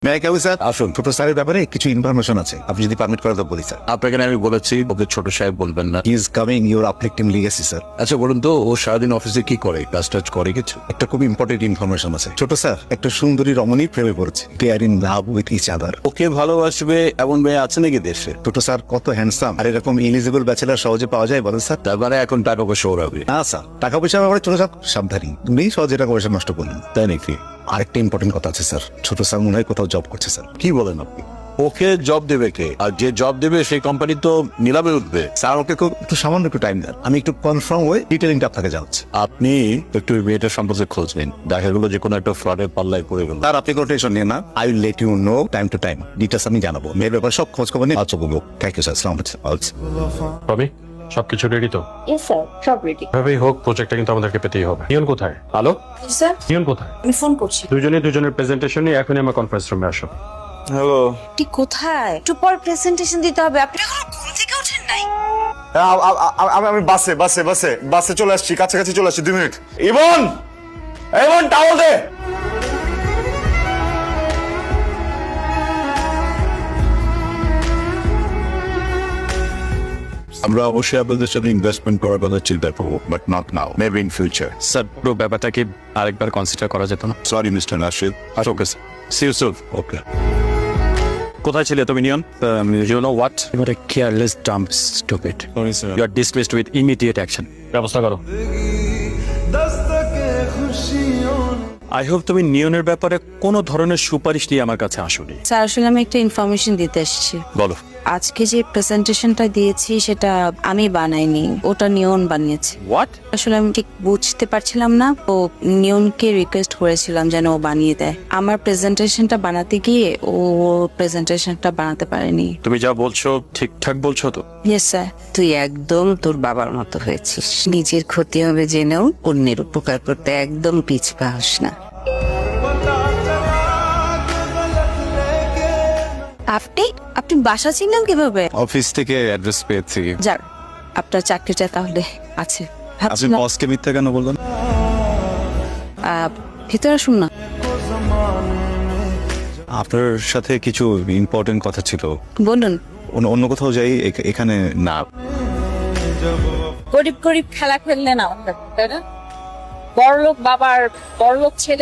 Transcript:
Sir আসুন। ছোট স্যারের ব্যাপারে কিছু ইনফরমেশন আছে, আপনি যদি পারমিট করে তো বলি স্যার। আপনাকে আমি বলেছি ওকে ছোট সাহেব বলবেন না। He is coming your uplifting legacy sir. আচ্ছা বলুন তো, ও সারাদিন অফিসে কি করে? কাজ টাজ করে কিছু? একটা খুব ইম্পর্টেন্ট ইনফরমেশন আছে। ছোট স্যার একটা সুন্দরী রমণী প্রেমে পড়েছে, they are in love with each other. ওকে ভালোবাসবে এমন মেয়ে আছে নাকি দেশে? ছোট স্যার কত হ্যান্ডসাম, আর এরকম এলিজিবল ব্যাচেলার সহজে পাওয়া যায় বলেন স্যার? তার মানে এখন টাকা পয়সা ওরাবে? না স্যার, টাকা পয়সা ব্যাপারে ছোট স্যার সাবধানী, তুমি সহজে টাকা পয়সা নষ্ট করলেন। তাই নাকি? আরেকটা ইম্পর্টেন্ট কথা আছে স্যার, ছোট স্যার মনে হয় কোথাও জব করছে স্যার। কি বলেন আপনি? ওকে জব দেবে কে? আর যে জব দেবে সেই কোম্পানি তো নিলামে উঠবে। স্যার ওকে একটু সামান্য একটু টাইম দেন, আমি একটু কনফার্ম হয়ে ডিটেলিংটা আপনাকে জানাচ্ছি। আপনি একটু ওই মেয়েটার সম্পর্কে খোঁজ নিন, দেখা গেলো যে কোনো একটা ফ্রডের পাল্লায় পড়ে গেল। স্যার আপনি কোনো টেনশন নিন না, I will let you know time to time, details আমি জানাবো। মেয়ের ব্যাপারে সব খোঁজ খবর নিয়ে আচ্ছা বলবো। থ্যাংক ইউ স্যার, আসসালামু আলাইকুম। রবি, সবকিছু রেডি তো? ইয়েস স্যার, সব রেডি। এভাবেই হোক, প্রজেক্টটা কিন্তু আমাদেরকে পেতেই হবে। নিয়ন কোথায়? হ্যালো, স্যার নিয়ন কোথায়? আমি ফোন করছি। দুজনের প্রেজেন্টেশন নিয়ে এখনই আমার কনফারেন্স রুমে আসো। আপনি কোথায়? একটু পর প্রেজেন্টেশন দিতে হবে। আপনি এখনো ঘুম থেকে ওঠেন নাই? আমি বাসে চলে আসছি, কাছাকাছি চলে আসছি। 2 মিনিট। ইমন টাওয়াল দে। আমরা অবশ্যই আপনাদের সাথে ইনভেস্টমেন্ট করার কথা চিন্তা করবো, but not now, maybe in future. Sir, পুরো ব্যাপারটাকে আরেকবার কনসিডার করা যেত না? Sorry mister Nashid. Okay sir, see you soon. Okay. কোথায় ছিলে তুমি Niyon? You know what, you are a careless dumb stupid. Sorry sir. You are dismissed with immediate action. ব্যবস্থা করো। আই হোপ তুমি নিয়নের ব্যাপারে কোনো ধরনের সুপারিশ নিয়ে আমার কাছে আসোনি। স্যার আসলে আমি একটা ইনফরমেশন দিতে এসেছি। বলো। আজকে যে প্রেজেন্টেশনটা দিয়েছি সেটা আমি বানাইনি, ওটা নিয়ন বানিয়েছে। হোয়াট? আসলে আমি ঠিক বুঝতে পারছিলাম না, ও নিয়নকে রিকোয়েস্ট করেছিলাম যেন ও বানিয়ে দেয়। আমার প্রেজেন্টেশনটা বানাতে গিয়ে ও প্রেজেন্টেশনটা বানাতে পারেনি। তুমি যা বলছো ঠিকঠাক বলছো তো? Yes sir. তুই একদম তোর বাবার মতো হয়েছিস, নিজের ক্ষতি হবে জেনেও অন্যের উপকার করতে একদম পিছপা হস না। আপনি আপনি বাসা চিনলেন কিভাবে? অফিস থেকে অ্যাড্রেস পেয়েছি। যাক, আপনার চাকরিটা তাহলে আছে। আপনি ভাবছিলাম বসকে মিথ্যা কেন বললেন? ভিতরে আসুন না। আপনার সাথে কিছু ইম্পর্টেন্ট কথা ছিল। বলুন। অন্য কোথাও যাই, এখানে না। গরিব গরিব খেলা খেললেন আমাদের, তাই না? বড়লোক বাবার বড়লোক ছেলে